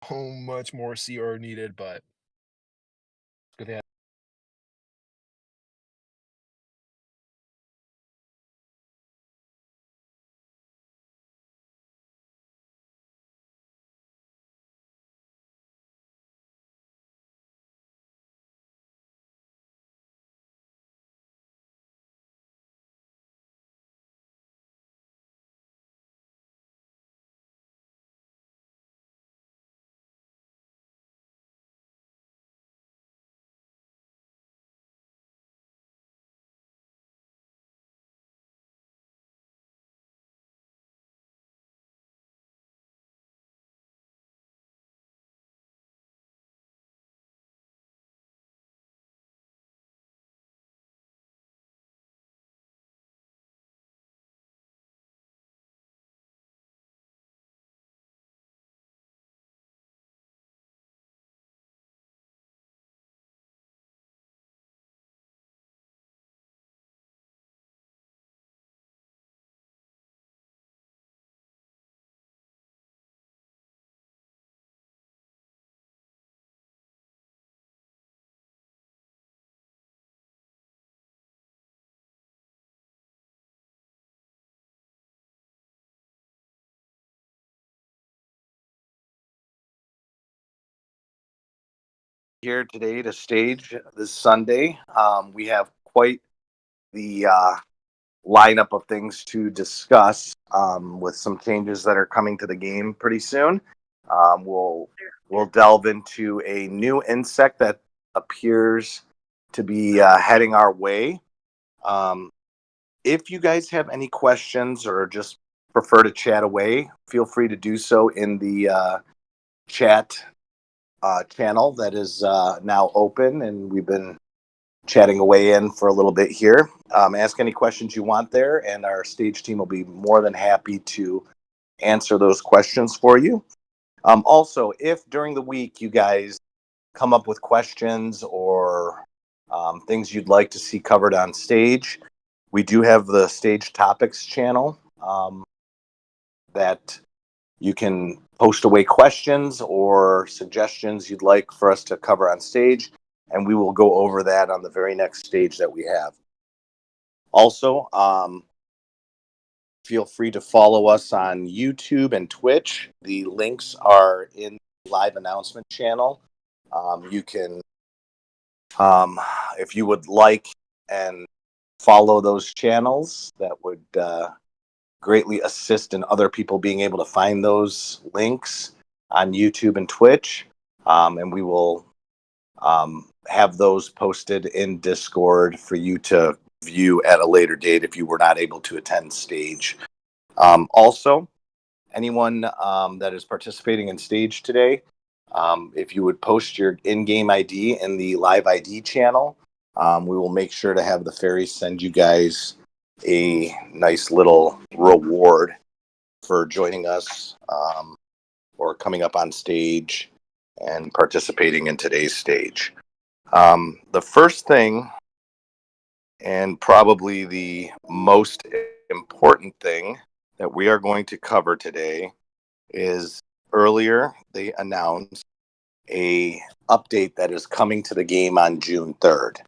how much more CR needed, but good to have. Here today to stage this Sunday. We have quite the lineup of things to discuss with some changes that are coming to the game pretty soon. Um, we'll we'll delve into a new insect that appears to be heading our way. Um, if you guys have any questions or just prefer to chat away, feel free to do so in the chat channel that is now open, and we've been chatting away in for a little bit here. Ask any questions you want there, and our stage team will be more than happy to answer those questions for you. Also, if during the week you guys come up with questions or things you'd like to see covered on stage, we do have the stage topics channel that you can post away questions or suggestions you'd like for us to cover on stage, and we will go over that on the very next stage that we have. Also, feel free to follow us on YouTube and Twitch. The links are in the live announcement channel. You can, if you would like, and follow those channels, that would greatly assist in other people being able to find those links on YouTube and Twitch. And we will have those posted in Discord for you to view at a later date if you were not able to attend stage. Also, anyone that is participating in stage today, if you would post your in-game ID in the live ID channel, we will make sure to have the fairies send you guys a nice little reward for joining us or coming up on stage and participating in today's stage. The first thing, and probably the most important thing that we are going to cover today, is earlier they announced a update that is coming to the game on June 3rd.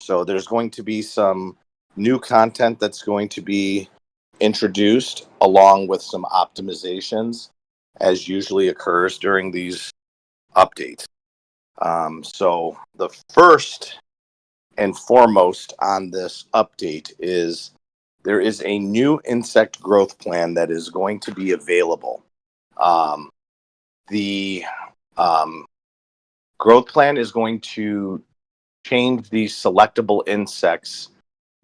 So there's going to be some new content that's going to be introduced along with some optimizations as usually occurs during these updates. So the first and foremost on this update is there is a new insect growth plan that is going to be available. The um, growth plan is going to change the selectable insects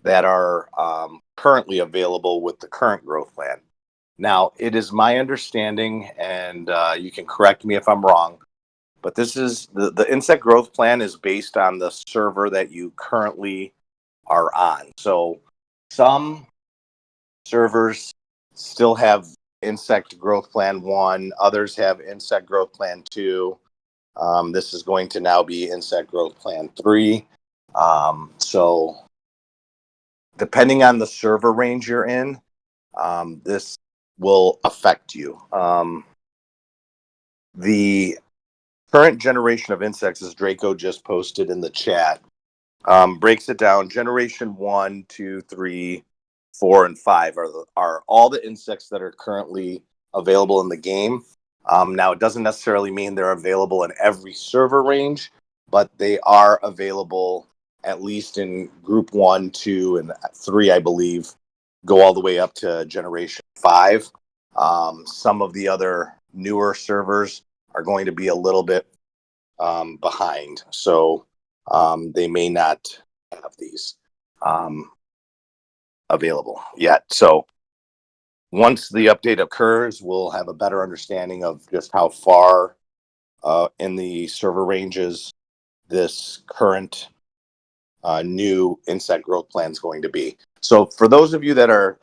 that are currently available with the current growth plan. Now, it is my understanding, and you can correct me if I'm wrong, but this is the insect growth plan is based on the server that you currently are on. So some servers still have insect growth plan 1, others have insect growth plan 2. This is going to now be insect growth plan 3. So depending on the server range you're in, this will affect you. the current generation of insects, as Draco just posted in the chat, breaks it down. Generation 1, 2, 3, 4, and 5 are all the insects that are currently available in the game. Now, it doesn't necessarily mean they're available in every server range, but they are available at least in group 1, 2, and 3, I believe, go all the way up to generation 5. Some of the other newer servers are going to be a little bit behind. So they may not have these available yet. So once the update occurs, we'll have a better understanding of just how far in the server ranges this current new insect growth plan is going to be. So for those of you that are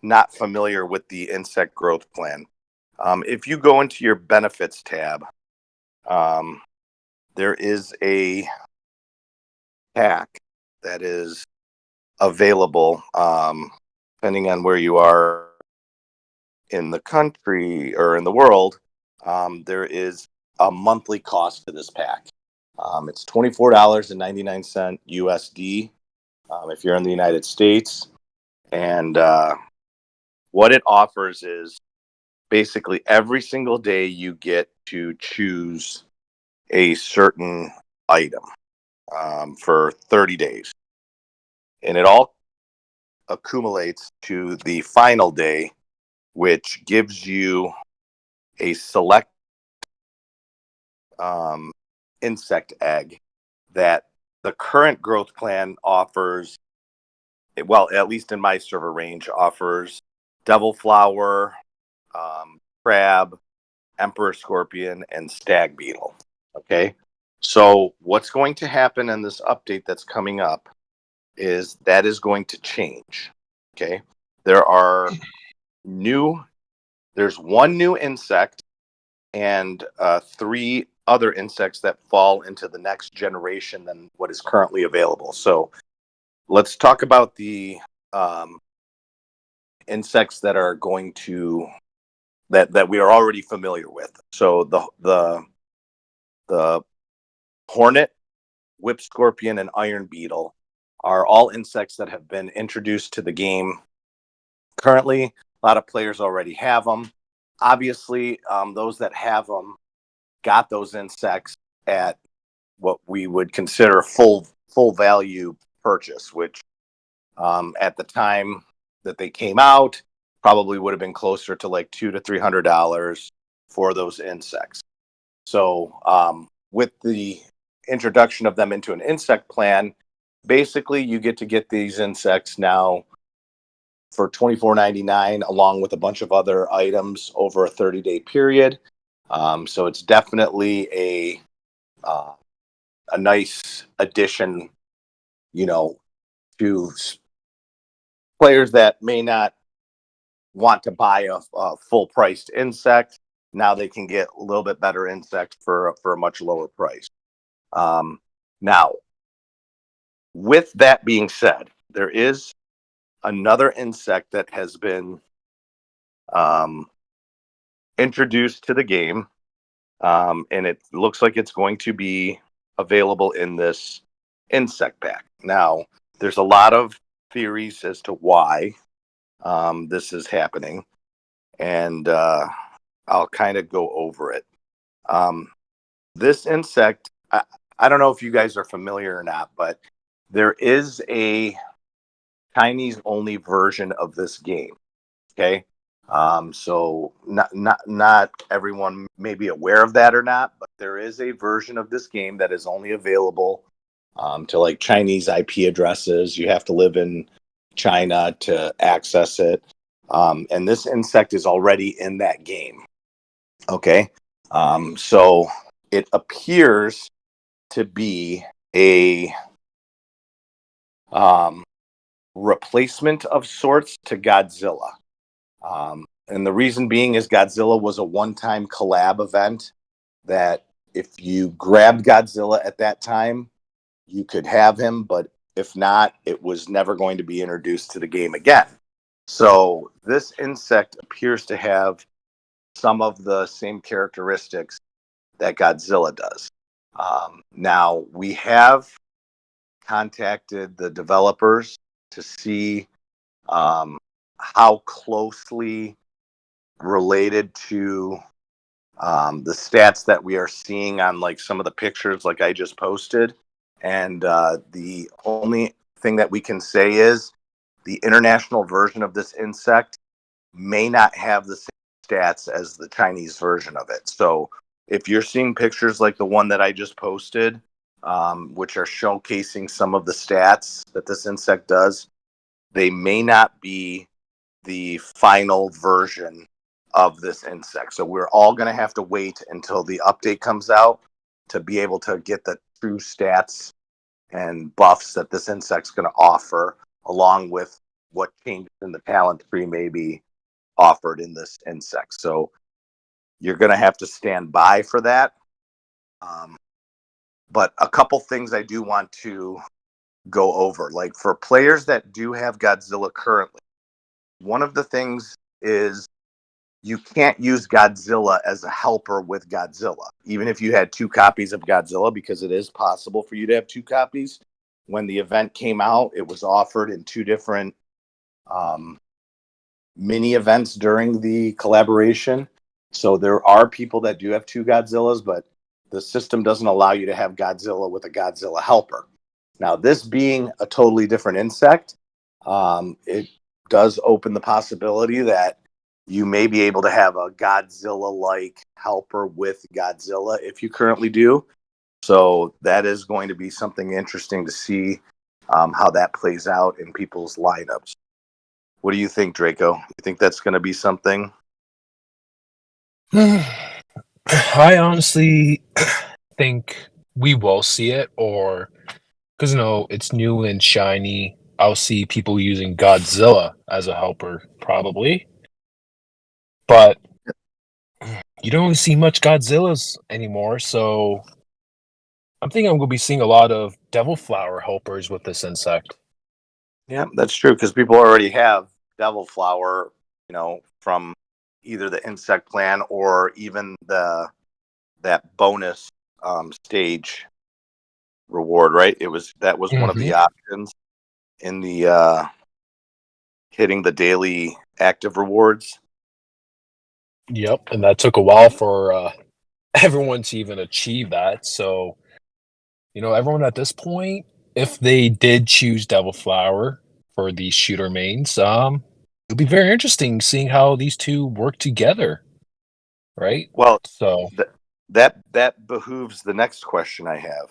not familiar with the insect growth plan, if you go into your benefits tab, there is a pack that is available, depending on where you are in the country or in the world. There is a monthly cost to this pack. It's $24.99 USD if you're in the United States. And what it offers is basically every single day you get to choose a certain item for 30 days. And it all accumulates to the final day, which gives you a select insect egg that the current growth plan offers. Well, at least in my server range, offers devil flower, crab, emperor scorpion, and stag beetle. Okay, so what's going to happen in this update that's coming up is that is going to change. Okay, there's one new insect and 3 other insects that fall into the next generation than what is currently available. So let's talk about the insects that are going to that we are already familiar with. So the hornet, whip scorpion, and iron beetle are all insects that have been introduced to the game currently. A lot of players already have them. Obviously, those that have them got those insects at what we would consider full value purchase, which at the time that they came out probably would have been closer to like $200 to $300 for those insects. So with the introduction of them into an insect plan, basically you get to get these insects now for $24.99 along with a bunch of other items over a 30-day period. So it's definitely a nice addition, to players that may not want to buy a full-priced insect. Now they can get a little bit better insects for a much lower price. Now, with that being said, there is another insect that has been introduced to the game, and it looks like it's going to be available in this insect pack. Now, there's a lot of theories as to why this is happening, and I'll kind of go over it. This insect, I don't know if you guys are familiar or not, but there is a Chinese only version of this game. Okay. So not everyone may be aware of that or not, but there is a version of this game that is only available to like Chinese IP addresses. You have to live in China to access it. And this insect is already in that game. Okay. So it appears to be a replacement of sorts to Godzilla. And the reason being is Godzilla was a one-time collab event that if you grabbed Godzilla at that time, you could have him, but if not, it was never going to be introduced to the game again. So this insect appears to have some of the same characteristics that Godzilla does. Now, we have contacted the developers to see how closely related to the stats that we are seeing on like some of the pictures like I just posted. And the only thing that we can say is the international version of this insect may not have the same stats as the Chinese version of it. So if you're seeing pictures like the one that I just posted, which are showcasing some of the stats that this insect does, they may not be the final version of this insect. So we're all going to have to wait until the update comes out to be able to get the true stats and buffs that this insect's going to offer, along with what changes in the talent tree may be offered in this insect. So you're going to have to stand by for that. But a couple things I do want to go over, like for players that do have Godzilla currently, one of the things is you can't use Godzilla as a helper with Godzilla, even if you had 2 copies of Godzilla, because it is possible for you to have 2 copies. When the event came out, it was offered in 2 different mini events during the collaboration. So there are people that do have 2 Godzillas, but the system doesn't allow you to have Godzilla with a Godzilla helper. Now, this being a totally different insect, it does open the possibility that you may be able to have a Godzilla-like helper with Godzilla if you currently do. So that is going to be something interesting to see how that plays out in people's lineups. What do you think, Draco? You think that's going to be something? I honestly think we will see it, or because it's new and shiny. I'll see people using Godzilla as a helper, probably. But you don't really see much Godzillas anymore, so I'm thinking I'm going to be seeing a lot of Devil Flower helpers with this insect. Yeah, that's true, because people already have Devil Flower, from either the insect plan or even that bonus stage reward, right? That was one of the options in the hitting the daily active rewards. Yep, and that took a while for everyone to even achieve that. So, everyone at this point, if they did choose Devil Flower for the shooter mains, it'll be very interesting seeing how these two work together, right? Well, So, that behooves the next question I have.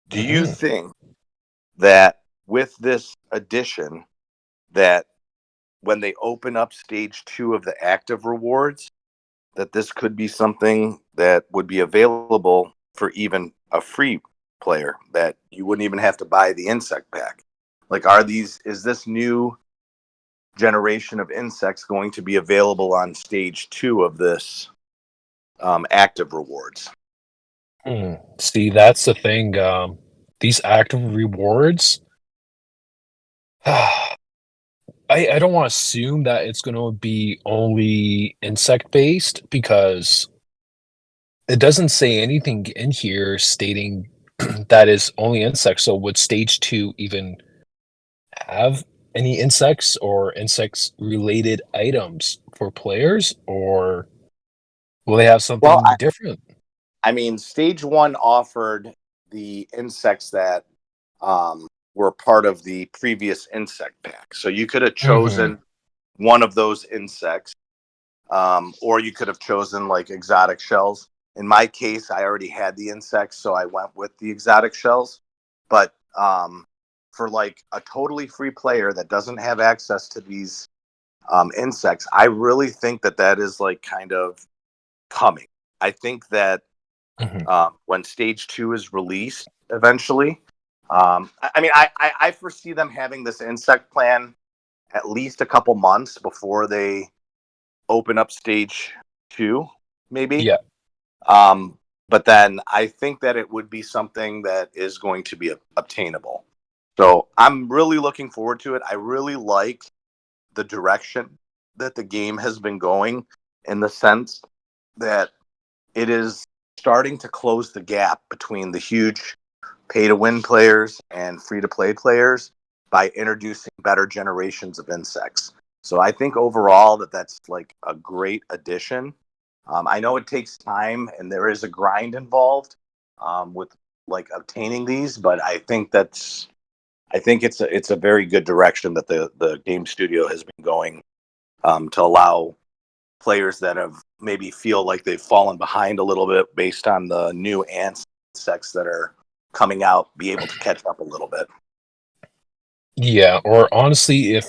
Do you mhm. think that with this addition, that when they open up stage 2 of the active rewards, that this could be something that would be available for even a free player, that you wouldn't even have to buy the insect pack? Like, is this new generation of insects going to be available on stage 2 of this active rewards? See, that's the thing. These active rewards, I don't want to assume that it's going to be only insect based because it doesn't say anything in here stating that is only insects. So would stage 2 even have any insects or insects related items for players, or will they have Well, something different? I mean, stage 1 offered the insects that were part of the previous insect pack. So you could have Hmm. chosen one of those insects, or you could have chosen like exotic shells. In my case, I already had the insects, so I went with the exotic shells. But for like a totally free player that doesn't have access to these insects, I really think that is like kind of coming. I think that Hmm. when stage 2 is released eventually, I mean, I foresee them having this insect plan at least a couple months before they open up stage 2, maybe. Yeah. But then I think that it would be something that is going to be obtainable. So I'm really looking forward to it. I really like the direction that the game has been going, in the sense that it is starting to close the gap between the huge pay to win players and free to play players by introducing better generations of insects. So I think overall that's like a great addition. I know it takes time and there is a grind involved with like obtaining these, but I think it's a very good direction that the game studio has been going to allow players that have maybe feel like they've fallen behind a little bit based on the new insects that are coming out be able to catch up a little bit. Yeah, or honestly, if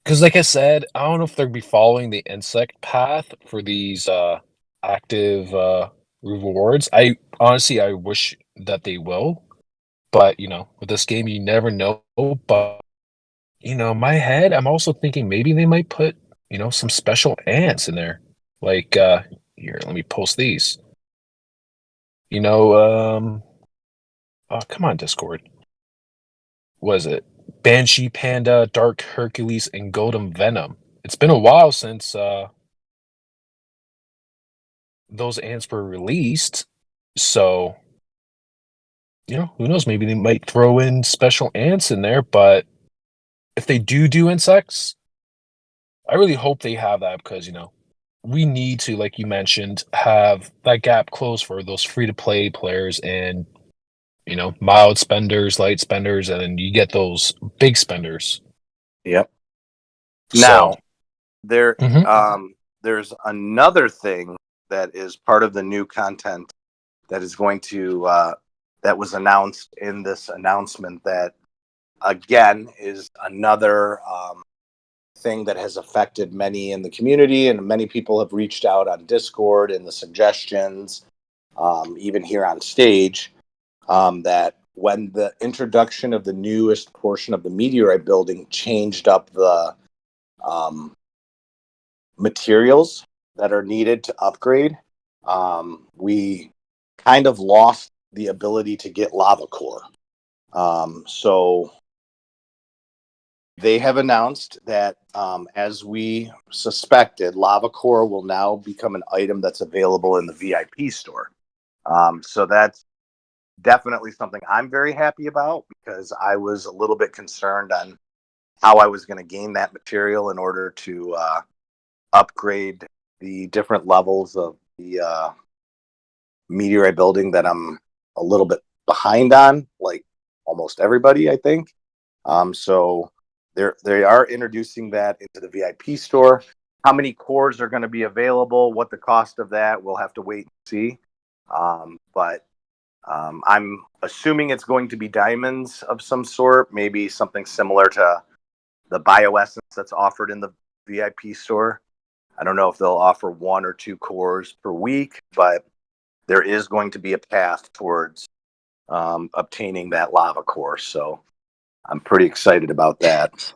because like I said, I don't know if they'll be following the insect path for these active rewards. I wish that they will, but with this game, you never know. But my head, I'm also thinking maybe they might put some special ants in there. Like here, let me post these. You know, oh come on, Discord. Was it Banshee Panda, Dark Hercules, and Golden Venom? It's been a while since those ants were released, so who knows? Maybe they might throw in special ants in there. But if they do insects, I really hope they have that because we need to, like you mentioned, have that gap closed for those free to play players and mild spenders, light spenders, and then you get those big spenders. Yep. So, Now there mhm. there's another thing that is part of the new content that is going to that was announced in this announcement that again is another thing that has affected many in the community, and many people have reached out on Discord and the suggestions, even here on stage, that when the introduction of the newest portion of the meteorite building changed up the um, materials that are needed to upgrade, we kind of lost the ability to get lava core. So they have announced that, as we suspected, lava core will now become an item that's available in the VIP store. So that's definitely something I'm very happy about because I was a little bit concerned on how I was going to gain that material in order to upgrade the different levels of the meteorite building that I'm a little bit behind on, like almost everybody, I think. So they are introducing that into the VIP store. How many cores are going to be available? What the cost of that? We'll have to wait and see. But I'm assuming it's going to be diamonds of some sort, maybe something similar to the bioessence that's offered in the VIP store. I don't know if they'll offer 1 or 2 cores per week, but there is going to be a path towards obtaining that lava core. So I'm pretty excited about that.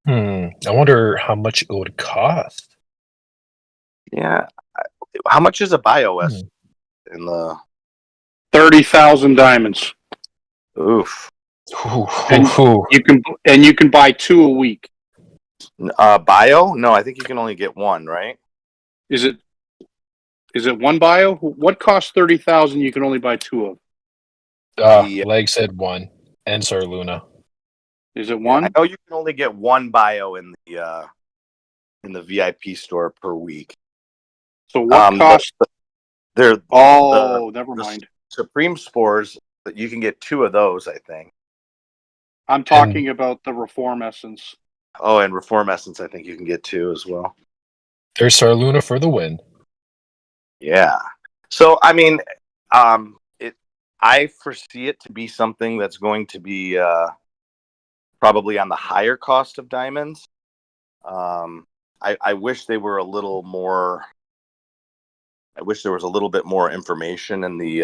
I wonder how much it would cost. Yeah. How much is a bioessence Hmm. in the 30,000 diamonds, oof? and you can buy 2 a week. Bio? No, I think you can only get 1, right? Is it 1 bio? What costs 30,000? You can only buy 2 of. The Leg said one. And Sir Luna. Is it Yeah, I 1? know you can only get 1 bio in the VIP store per week. So what costs? They're Never the mind. Supreme spores. You can get 2 of those, I think. I'm talking about the Reform Essence. Oh, and Reform Essence, I think you can get 2 as well. There's Sir Luna for the win. Yeah. So I mean, I foresee it to be something that's going to be probably on the higher cost of diamonds. I wish they were a little more. I wish there was a little bit more information in the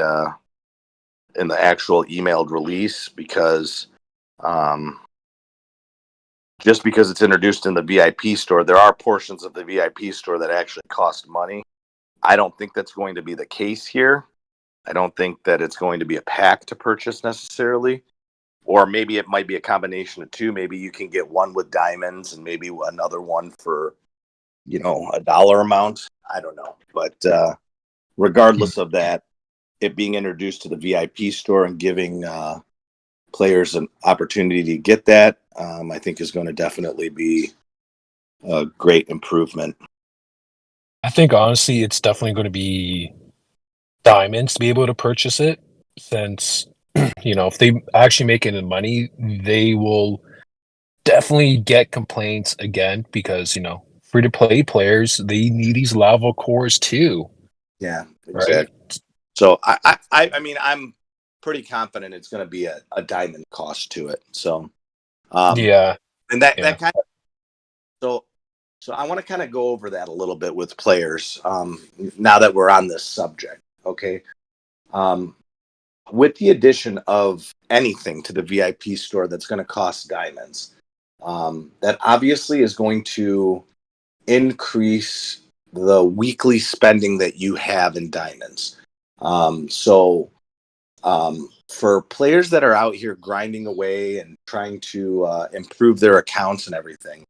actual emailed release because just because it's introduced in the VIP store, there are portions of the VIP store that actually cost money. I don't think that's going to be the case here. I don't think that it's going to be a pack to purchase necessarily. Or maybe it might be a combination of 2. Maybe you can get 1 with diamonds and maybe another one for a dollar amount. I don't know. But regardless of that, it being introduced to the VIP store and giving players an opportunity to get that, I think is going to definitely be a great improvement. I think honestly, it's definitely going to be diamonds to be able to purchase it, since if they actually make any money, they will definitely get complaints again because free to play players, they need these lava cores too, Yeah, right? exactly. So I mean, I'm pretty confident it's going to be a diamond cost to it. So, Yeah, and that yeah. kind of so I want to kind of go over that a little bit with players. Now that we're on this subject, okay. With the addition of anything to the VIP store that's going to cost diamonds, that obviously is going to increase the weekly spending that you have in diamonds. For players that are out here grinding away and trying to improve their accounts and everything,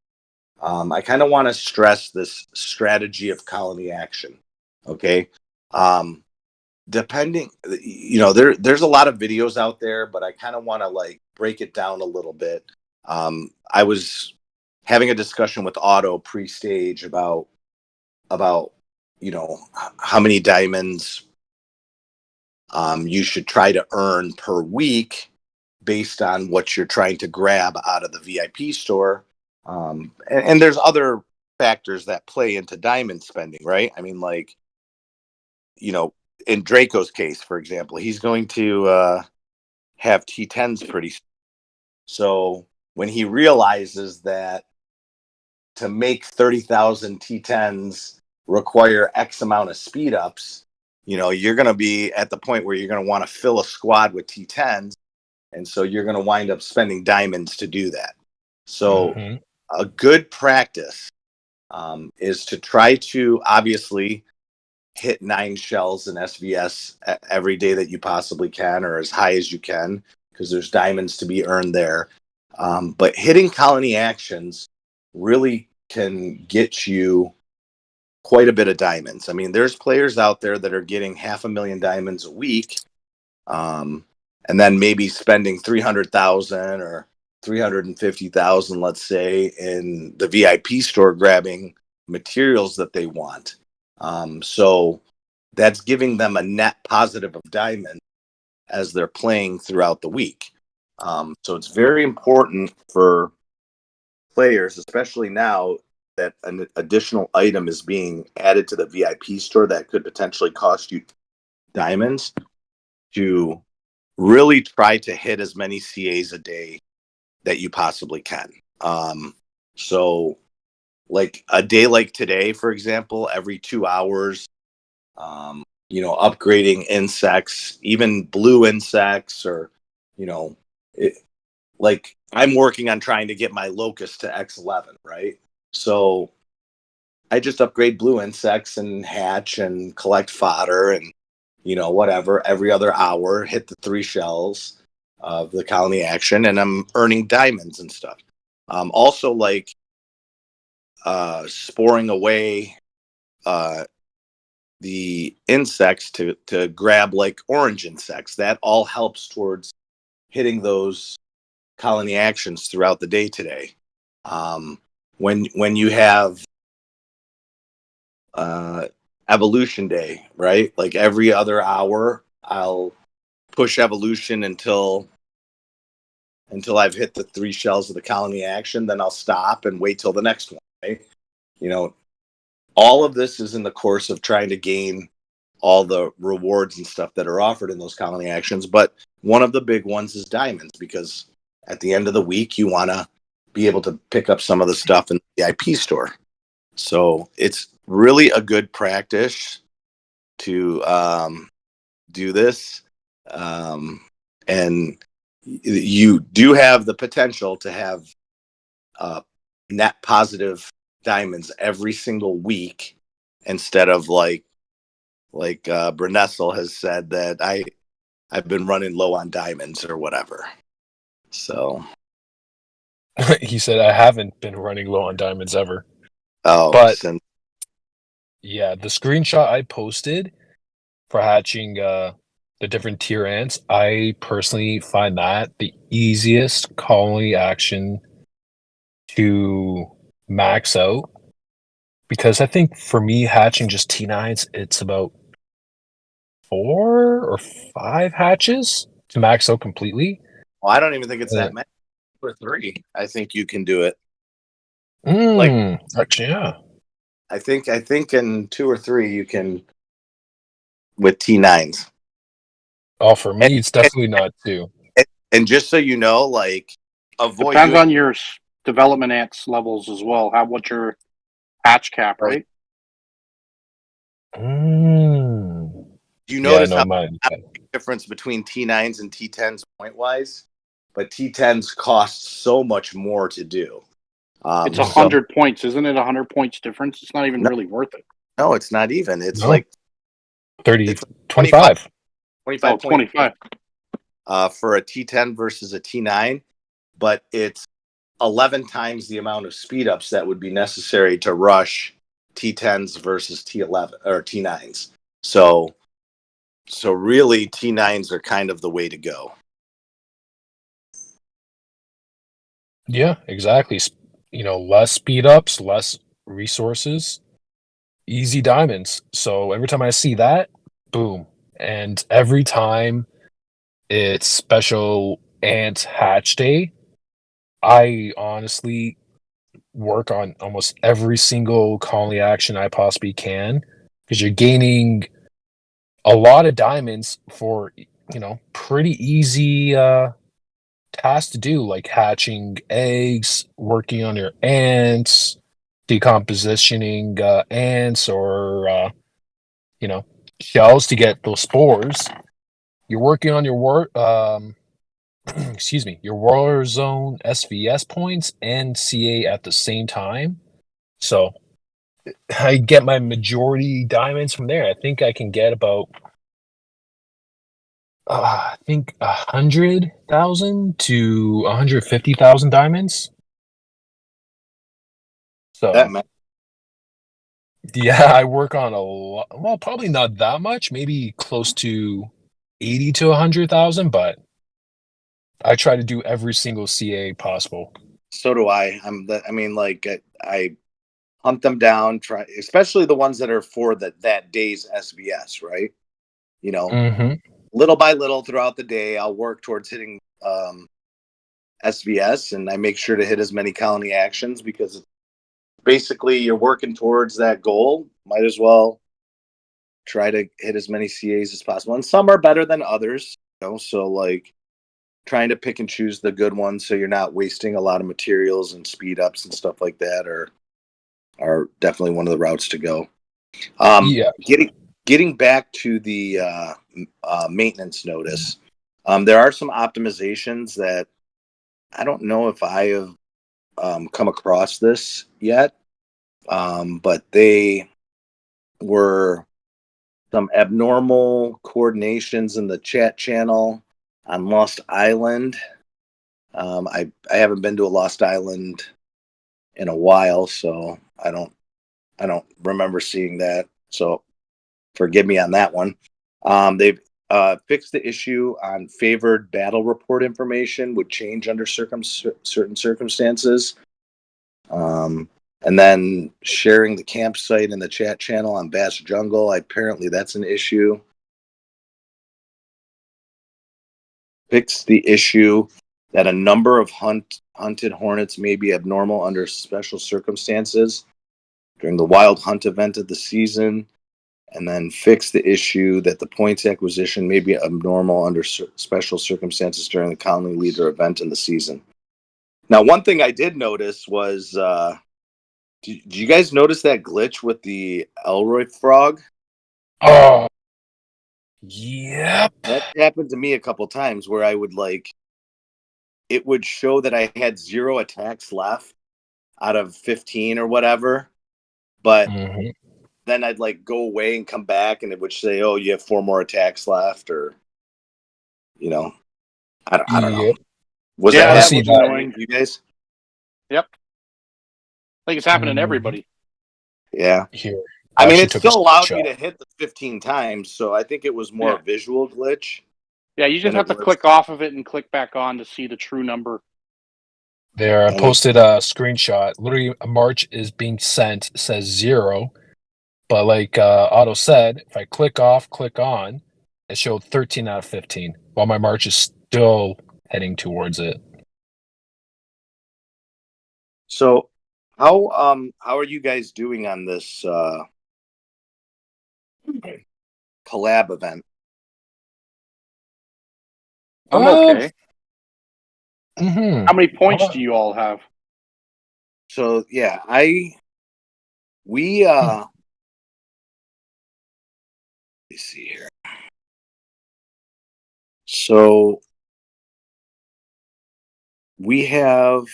I kind of want to stress this strategy of colony action. Okay. Depending, there's a lot of videos out there, but I kind of want to like break it down a little bit. I was having a discussion with Otto pre-stage about how many diamonds you should try to earn per week based on what you're trying to grab out of the VIP store. And there's other factors that play into diamond spending, right? I mean, like, in Draco's case, for example, he's going to have T10s pretty soon. So when he realizes that to make 30,000 T10s require X amount of speed ups, you're going to be at the point where you're going to want to fill a squad with T10s. And so you're going to wind up spending diamonds to do that. So Hmm. a good practice is to try to obviously hit 9 shells in SVS every day that you possibly can, or as high as you can, because there's diamonds to be earned there. But hitting colony actions really can get you quite a bit of diamonds. I mean, there's players out there that are getting 500,000 diamonds a week, and then maybe spending 300,000 or 350,000, let's say, in the VIP store grabbing materials that they want. So that's giving them a net positive of diamond as they're playing throughout the week. So it's very important for players, especially now that an additional item is being added to the VIP store that could potentially cost you diamonds, to really try to hit as many CAs a day that you possibly can. So like a day like today, for example, every 2 hours, upgrading insects, even blue insects, or, like I'm working on trying to get my locust to X11, right? So I just upgrade blue insects and hatch and collect fodder and, whatever, every other hour, hit the 3 shells of the colony action, and I'm earning diamonds and stuff. Also, like sporing away the insects to grab like orange insects. That all helps towards hitting those colony actions throughout the day today. When you have evolution day, right? Like every other hour, I'll push evolution until I've hit the 3 shells of the colony action. Then I'll stop and wait till the next one. Right? All of this is in the course of trying to gain all the rewards and stuff that are offered in those colony actions. But one of the big ones is diamonds, because at the end of the week, you want to be able to pick up some of the stuff in the IP store. So it's really a good practice to do this. And you do have the potential to have net positive diamonds every single week, instead of like Brenessel has said that I've been running low on diamonds or whatever. So He said, I haven't been running low on diamonds ever. Oh, But yeah, the screenshot I posted for hatching the different tier ants, I personally find that the easiest colony action to max out, because I think for me hatching just T9s, it's about 4 or 5 hatches to max out completely. well, I don't even think it's Uh, that many. For 3, I think you can do it. Like, Actually, yeah. I think in 2 or 3 you can with T9s. Oh, for And, me, it's definitely not 2. and just so you know, like, avoid Depends doing on your development ants levels as well. What's your hatch cap, right? you Yeah, notice no, how mine. difference between T9s and T10s point wise, but T10s cost so much more to do. It's So 100 points, isn't it? 100 points difference. It's not even no, really worth it. no, it's not even. It's No, like 30, it's 25, 25. 25 Oh, point 25. for a T10 versus a T9, but it's 11 times the amount of speed ups that would be necessary to rush T10s versus T11 or T9s. So really T9s are kind of the way to go. Yeah, exactly. Less speed ups, less resources, easy diamonds. So every time I see that, boom. And every time it's special ant hatch day, I honestly work on almost every single colony action I possibly can, because you're gaining a lot of diamonds for pretty easy tasks to do, like hatching eggs, working on your ants, decompositioning ants, or shells to get those spores. You're working on your excuse me, your Warzone SVS points and CA at the same time. So I get my majority diamonds from there. I think I can get about I think 100,000 to 150,000 diamonds. That So yeah, I work on a lot. Well, probably not that much. Maybe close to 80 to 100,000, but I try to do every single CA possible. So do I. I hunt them down, try especially the ones that are for that day's SBS, right? You know, Hmm. little by little throughout the day, I'll work towards hitting SVS, and I make sure to hit as many colony actions because basically you're working towards that goal. Might as well try to hit as many CAs as possible. And some are better than others, so like trying to pick and choose the good ones so you're not wasting a lot of materials and speed ups and stuff like that are definitely one of the routes to go. Yeah. Getting back to the maintenance notice, there are some optimizations that I don't know if I have come across this yet, but they were some abnormal coordinations in the chat channel on Lost Island. I haven't been to a Lost Island in a while, so I don't remember seeing that. So forgive me on that one. They've fixed the issue on favored battle report information would change under certain circumstances. And then sharing the campsite in the chat channel on Bass Jungle, apparently that's an issue. Fixed the issue that a number of hunted hornets may be abnormal under special circumstances during the wild hunt event of the season, and then fix the issue that the points acquisition may be abnormal under special circumstances during the colony leader event in the season. Now, one thing I did notice was, did you guys notice that glitch with the Elroy frog? Oh, yep. That happened to me a couple times where I would it would show that I had 0 attacks left out of 15 or whatever, but Hmm. then I'd go away and come back and it would say, "Oh, you have 4 more attacks left," or you know, I don't know. Yep. Was Yeah, that that Honestly, was happening that. annoying. to you guys? Yep. I think it's happening to Mhm. everybody. Yeah. Here, I mean, actually it took a still allowed me screenshot. to hit the 15 times, so I think it was more Yeah. a visual glitch. Yeah, you just than have it to was. click off of it and click back on to see the true number. There, I And posted a screenshot. Literally, a march is being sent. Says 0, but like Otto said, if I click off, click on, it showed 13 out of 15. While my march is still heading towards it. So, how are you guys doing on this collab event? I'm okay. Mm-hmm. How many points do you all have? So yeah, we let me see here. So we have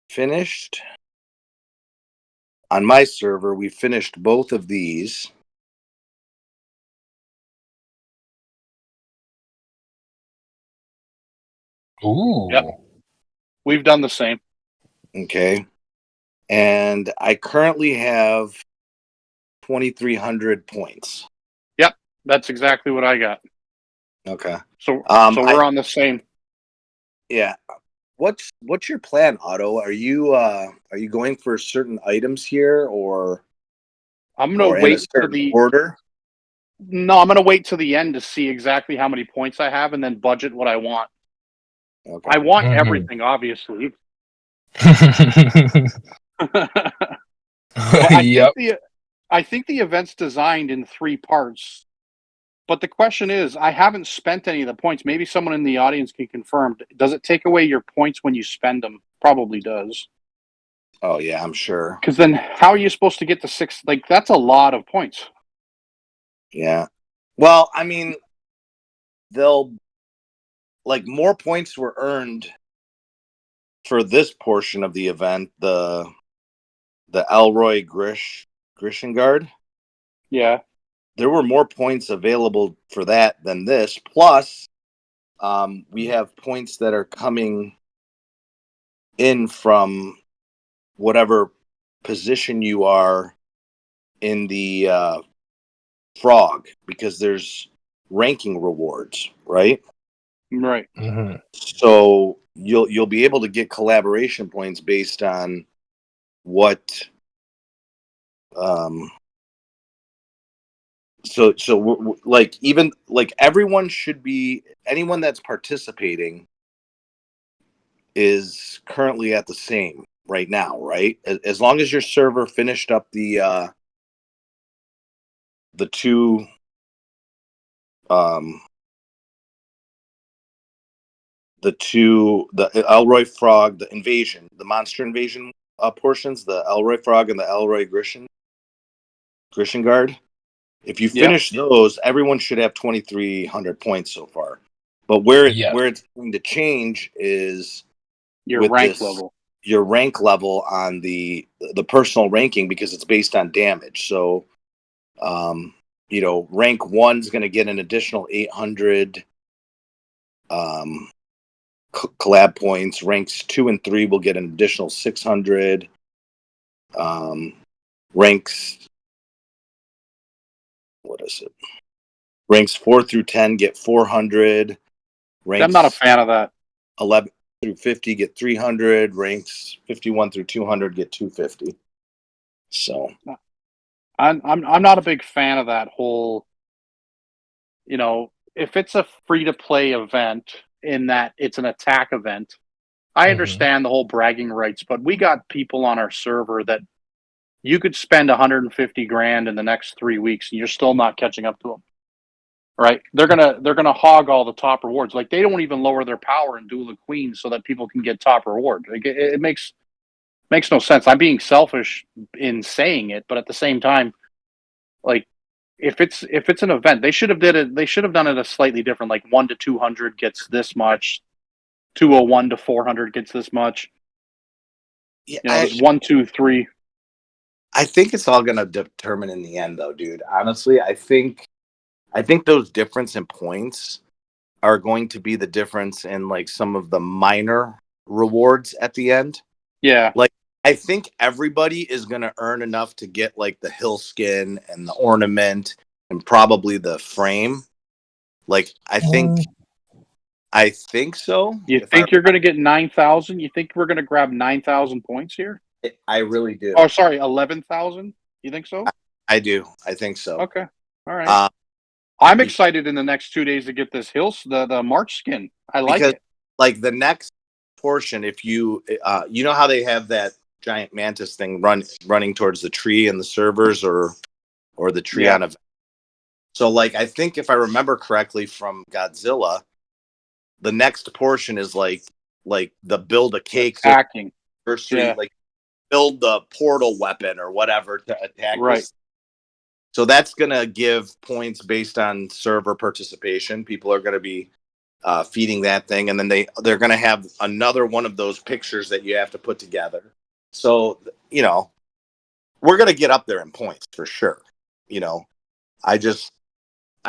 finished on my server. We finished both of these. Ooh. Yep. We've done the same. Okay, and I currently have 2,300 points. Yep, that's exactly what I got. Okay, So I we're on the same. yeah. What's your plan, Otto? Are you going for certain items here, or I'm gonna in a wait to certain the order? No, I'm gonna wait to the end to see exactly how many points I have and then budget what I want. Okay. I want Mhm. everything, obviously. But Yep. I think the event's designed in 3 parts. But the question is, I haven't spent any of the points. Maybe someone in the audience can confirm. Does it take away your points when you spend them? Probably does. Oh yeah, I'm sure. Because then, how are you supposed to get to 6? Like, that's a lot of points. Yeah. Well, I mean, they'll more points were earned for this portion of the event. The Elroy Grishengard. Yeah. There were more points available for that than this. Plus, we have points that are coming in from whatever position you are in the frog, because there's ranking rewards, right? Right. Mhm. So you'll be able to get collaboration points based on what like even like everyone should be, anyone that's participating is currently at the same right now, right? As long as your server finished up the two um the Elroy Frog, the invasion, the monster invasion portions, the Elroy Frog and the Elroy Grishengard. If you Yep. finish those, everyone should have 2,300 points so far. But where Yes. it's going to change is Your with rank this level. your rank level on the personal ranking, because it's based on damage. So rank 1's going to get an additional 800 collab points. Ranks 2 and 3 will get an additional 600. Ranks what is it? Ranks 4 through 10 get 400. I'm not a Ranks fan of that. 11 through 50 get 300. Ranks 51 through 200 get 250. So I'm not a big fan of that whole. If it's a free to play event in that it's an attack event, I Mhm. understand the whole bragging rights, but we got people on our server that you could spend 150 grand in the next 3 weeks and you're still not catching up to them. Right? They're gonna hog all the top rewards. Like, they don't even lower their power in Duel of Queens so that people can get top reward. Like, it makes no sense. I'm being selfish in saying it, but at the same time, like, if it's an event, they should have done it a slightly different. Like, 1 to 200 gets this much, 201 to 400 gets this much. yeah, There's 1, 2, 3. I think it's all going to determine in the end, though, dude. Honestly, I think those difference in points are going to be the difference in like some of the minor rewards at the end. Yeah. Like I think everybody is going to earn enough to get like the hill skin and the ornament and probably the frame. Like I think so. You think you're going to get 9,000? You think we're going to grab 9,000 points here? I really do. Oh, sorry, 11,000. You think so? I do. I think so. Okay, all right. I'm excited in the next 2 days to get this the March skin. I like it. Like the next portion, if you you know how they have that giant mantis thing running towards the tree and the servers or the tree on a. So like I think if I remember correctly from Godzilla, the next portion is like the build a cake hacking like build the portal weapon or whatever to attack. Right. So that's gonna give points based on server participation. People are gonna be feeding that thing, and then they're gonna have another one of those pictures that you have to put together. So we're gonna get up there in points for sure. I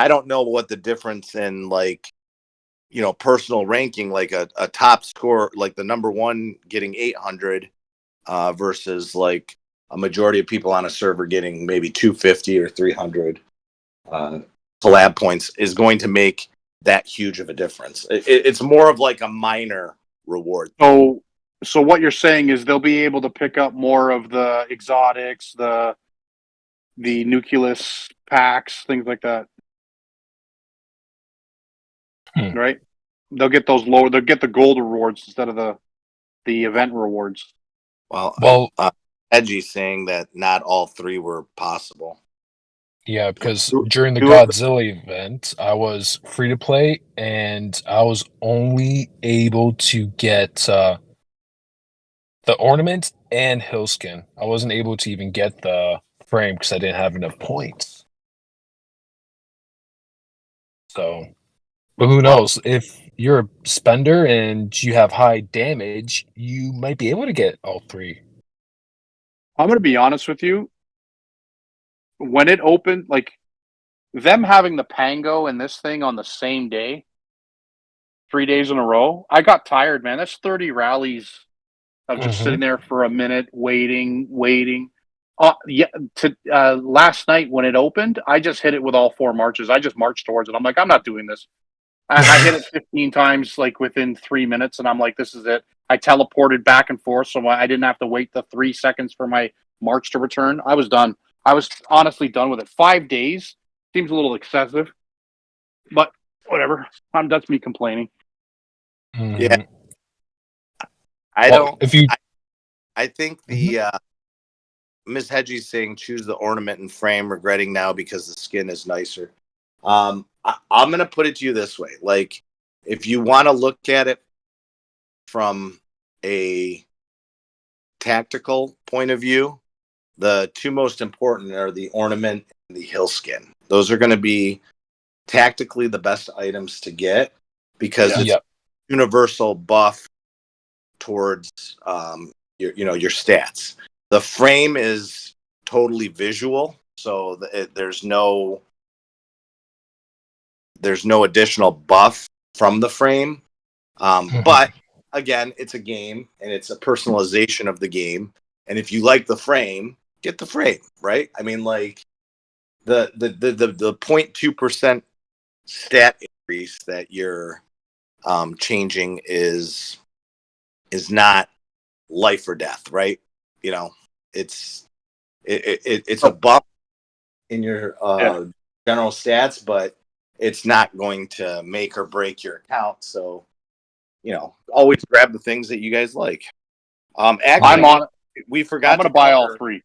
don't know what the difference in personal ranking, like a top score, like the number one getting 800 versus like a majority of people on a server getting maybe 250 or 300 collab points is going to make that huge of a difference. It's more of like a minor reward. So what you're saying is they'll be able to pick up more of the exotics, the nucleus packs, things like that. Right? They'll get those lower. They'll get the gold rewards instead of the event rewards. Well, Edgy's saying that not all three were possible. Yeah, because during the Godzilla event, I was free to play, and I was only able to get the ornament and Hillskin. I wasn't able to even get the frame because I didn't have enough points. So, but who knows? If you're a spender and you have high damage, you might be able to get all three. I'm going to be honest with you. When it opened, like them having the Pango and this thing on the same day, 3 days in a row, I got tired, man. That's 30 rallies of just sitting there for a minute, waiting. Last night when it opened, I just hit it with all 4 marches. I just marched towards it. I'm like, I'm not doing this. I hit it 15 times, like within 3 minutes, and I'm like, this is it. I teleported back and forth, so I didn't have to wait the 3 seconds for my march to return. I was done. I was honestly done with it. 5 days seems a little excessive, but whatever. That's me complaining. Yeah, I think the Miss Hedgie's saying choose the ornament and frame, regretting now because the skin is nicer. I'm gonna put it to you this way: like, if you want to look at it from a tactical point of view, the two most important are the ornament and the hill skin. Those are going to be tactically the best items to get because it's universal buff towards your stats. The frame is totally visual, so there's no additional buff from the frame. But again, it's a game and it's a personalization of the game. And if you like the frame, get the frame, right? I mean, like the 0.2% stat increase that you're changing is not life or death, right? It's a bump in your general stats, but it's not going to make or break your account. So, always grab the things that you guys like. Actually, we forgot. I'm going to buy all 3.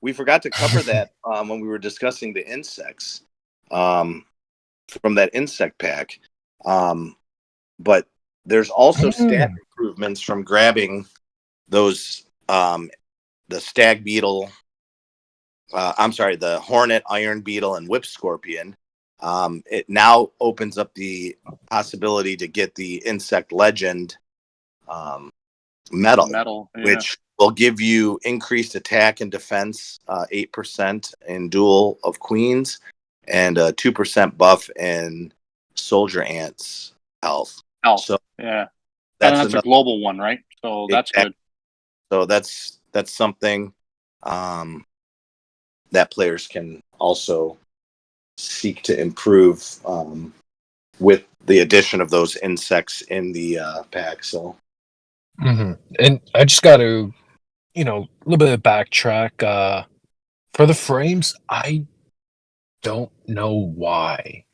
We forgot to cover that when we were discussing the insects from that insect pack. But there's also stat improvements from grabbing those the stag beetle. The hornet, iron beetle, and whip scorpion. It now opens up the possibility to get the insect legend medal, which will give you increased attack and defense, 8% in Duel of Queens, and a 2% buff in Soldier Ants health. So yeah, that's a global one, right? So that's good. So that's that's something that players can also seek to improve with the addition of those insects in the pack. So, and I just got to, a little bit of backtrack. For the frames, I don't know why.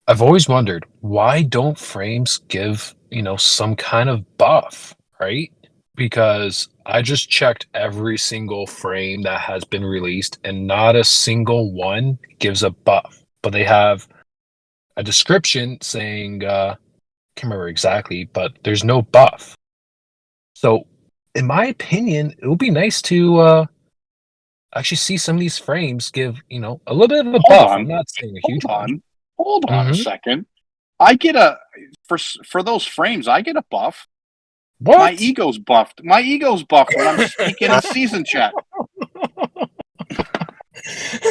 I've always wondered, why don't frames give, some kind of buff, right? Because I just checked every single frame that has been released and not a single one gives a buff. But they have a description saying, can't remember exactly, but there's no buff. So, in my opinion, it would be nice to actually see some of these frames give, a little bit of a Hold buff. on. I'm not saying a Hold huge one. on. Hold on a Mhm. second. I get a for those frames. I get a buff. What? My ego's buffed. My ego's buffed when I'm speaking in season chat.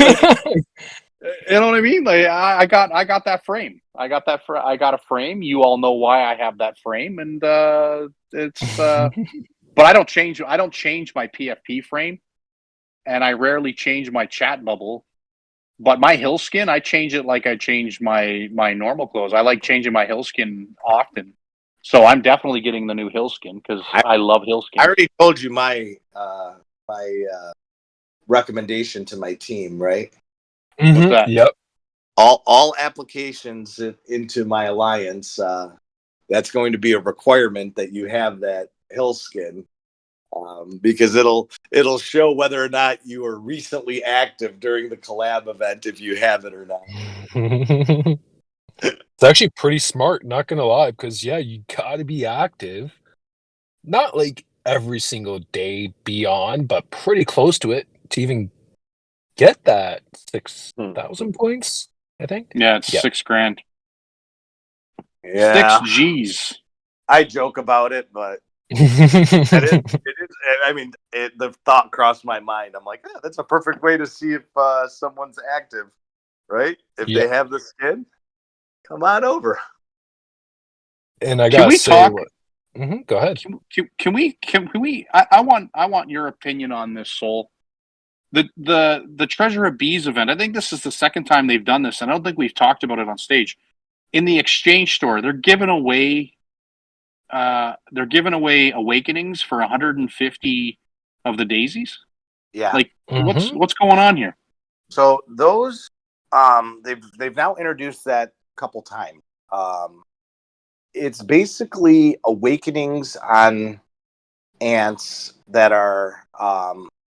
Like, you know what I mean? Like I got that frame. I got a frame. You all know why I have that frame, and it's. But I don't change my PFP frame, and I rarely change my chat bubble. But my hill skin, I change it like I change my normal clothes. I like changing my hill skin often. So I'm definitely getting the new hill skin because I love hill skin. I already told you my recommendation to my team, right? What's that? Yep. All applications into my alliance. That's going to be a requirement that you have that hill skin, because it'll show whether or not you were recently active during the collab event if you have it or not. It's actually pretty smart, not gonna lie, because yeah, you gotta be active. Not like every single day beyond, but pretty close to it to even get that 6,000 points, I think. Yeah, it's Yeah. $6,000. Yeah, 6 G's. I joke about it, but it is. I mean, the thought crossed my mind. I'm like, that's a perfect way to see if someone's active, right? If Yeah. they have the skin, come on over. And I Can gotta we say talk? what go ahead. Can we? I want your opinion on this, Soul. The Treasure of Bees event. I think this is the second time they've done this, and I don't think we've talked about it on stage. In the exchange store, they're giving away awakenings for 150 of the daisies. Yeah. Like Mhm. what's going on here? So those they've now introduced that a couple times. It's basically awakenings on ants that are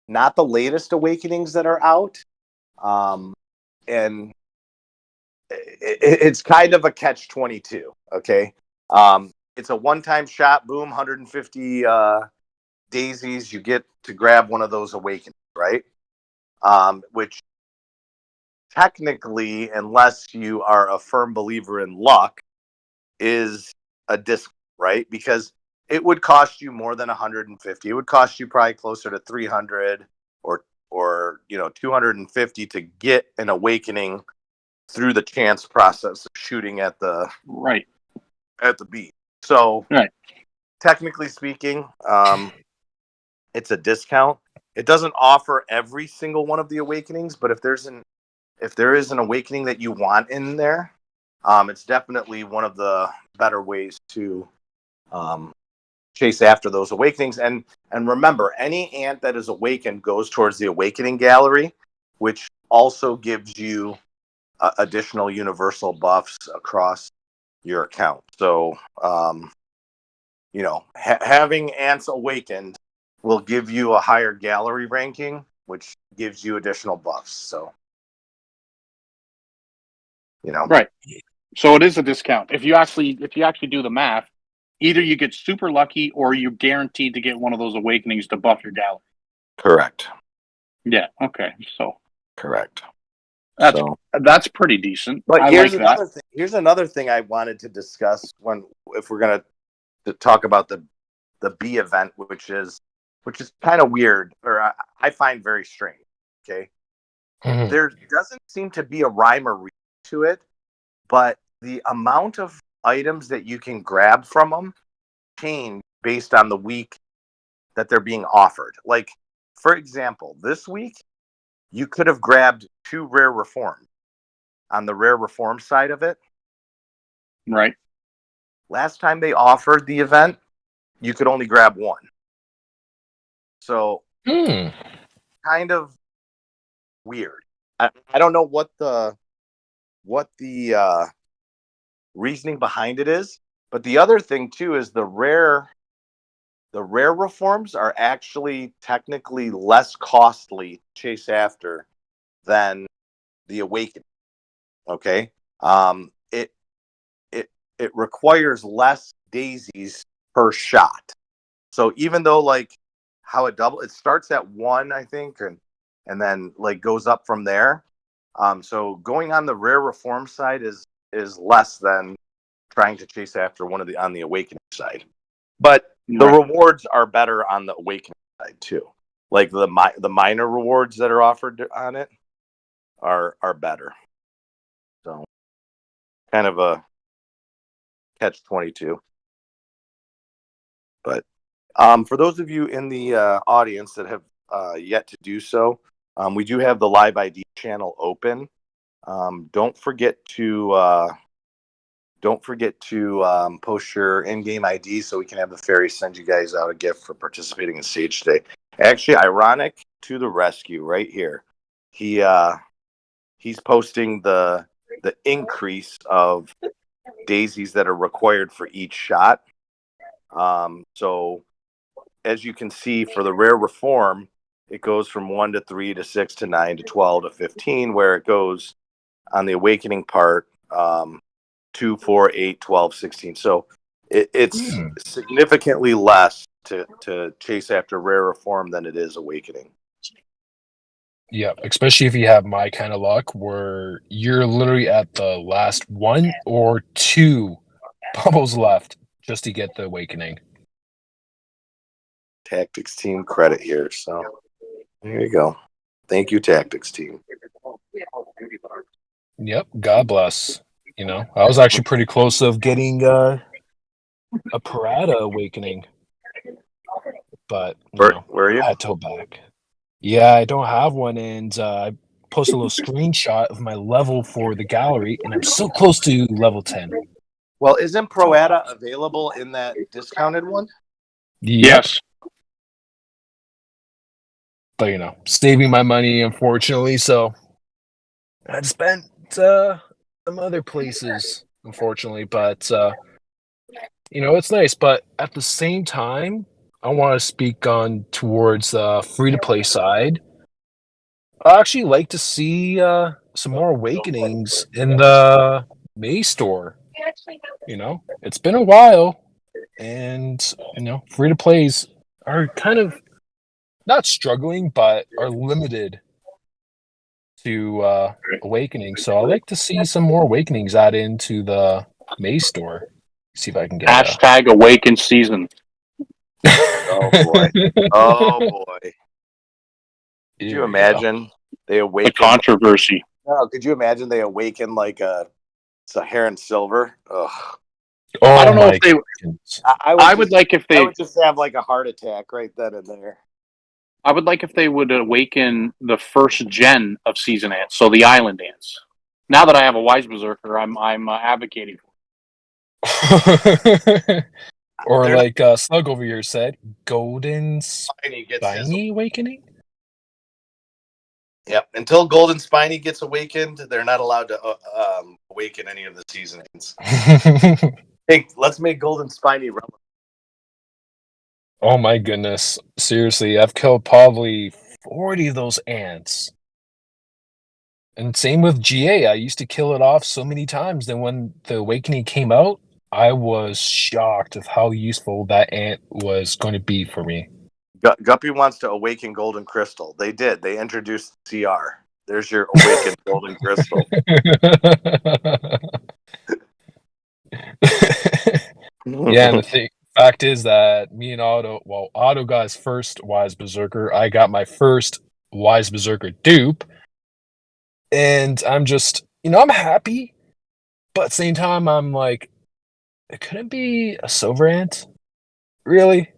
not the latest awakenings that are out, and it's kind of a catch-22. Okay, it's a one-time shot. Boom, 150 daisies. You get to grab one of those awakenings, right? Which technically, unless you are a firm believer in luck, is a discount, right? Because it would cost you more than 150. It would cost you probably closer to 300 or 250 to get an awakening through the chance process of shooting at the beat. So, Right. technically speaking, it's a discount. It doesn't offer every single one of the awakenings, but if there is an awakening that you want in there, it's definitely one of the better ways to chase after those awakenings. And remember, any ant that is awakened goes towards the awakening gallery, which also gives you additional universal buffs across your account. So, having ants awakened will give you a higher gallery ranking, which gives you additional buffs. So, Right. So it is a discount. If you actually do the math, either you get super lucky or you're guaranteed to get one of those awakenings to buff your gallery. Correct. Yeah. Okay. So Correct. That's pretty decent. But I here's like another that. thing. Here's another thing I wanted to discuss if we're gonna talk about the bee event, which is kind of weird, or I find very strange. Okay, there doesn't seem to be a rhyme or reason to it, but the amount of items that you can grab from them change based on the week that they're being offered. Like, for example, this week, you could have grabbed 2 Rare Reform on the Rare Reform side of it. Right. Last time they offered the event, you could only grab 1. So, kind of weird. I don't know what the reasoning behind it is, but the other thing too is the rare reforms are actually technically less costly to chase after than the awakening. Okay, it requires less daisies per shot. So even though like how it starts at 1, I think, and then like goes up from there. So going on the rare reform side is less than trying to chase after one on the awakening side. But the rewards are better on the awakening side too. Like the minor rewards that are offered on it are better. So kind of a catch-22. But for those of you in the audience that have yet to do so, we do have the Live ID channel open. Don't forget to post your in-game ID so we can have the fairy send you guys out a gift for participating in Sage today. Actually, Ironic to the rescue right here. He's posting the increase of daisies that are required for each shot. So as you can see, for the rare reform, it goes from 1 to 3 to 6 to 9 to 12 to 15, where it goes on the awakening part, 2, 4, 8, 12, 16. So it's significantly less to chase after rare reform than it is awakening. Yeah, especially if you have my kind of luck where you're literally at the last 1 or 2 bubbles left just to get the awakening. Tactics team credit here. So there you go. Thank you, Tactics team. Yep, God bless. You know, I was actually pretty close of getting a Parada awakening, but Where are you? I had to go back. Yeah, I don't have one, and I posted a little screenshot of my level for the gallery, and I'm so close to level 10. Well, isn't Proata available in that discounted one? Yes. But, saving my money, unfortunately, so I'd spent some other places, unfortunately, but, it's nice. But at the same time, I want to speak on towards the free-to-play side. I actually like to see some more awakenings in the May store. It's been a while, and free-to-plays are kind of not struggling, but are limited to awakening. So I like to see some more awakenings added into the May store. See if I can get hashtag awaken season. Oh boy! Oh boy! Could you imagine they awaken the controversy? No, could you imagine they awaken like a Saharan silver? Ugh. Oh, I don't know if they. I would just have like a heart attack right then and there. I would like if they would awaken the first gen of Season Ants, so the Island Ants. Now that I have a Wise Berserker, I'm advocating for it. Or like Slug over here said, Golden Spiny awakening? Yep. Until Golden Spiny gets awakened, they're not allowed to awaken any of the Season Ants. Hey, let's make Golden Spiny relevant. Oh my goodness. Seriously, I've killed probably 40 of those ants. And same with GA. I used to kill it off so many times. Then when the awakening came out, I was shocked of how useful that ant was going to be for me. Guppy wants to awaken Golden Crystal. They did. They introduced CR. There's your awakened Golden Crystal. Yeah, and the fact is that me and Otto got his first Wise Berserker. I got my first Wise Berserker dupe. And I'm just, I'm happy. But at the same time, I'm like, it couldn't be a Silver Ant? Really?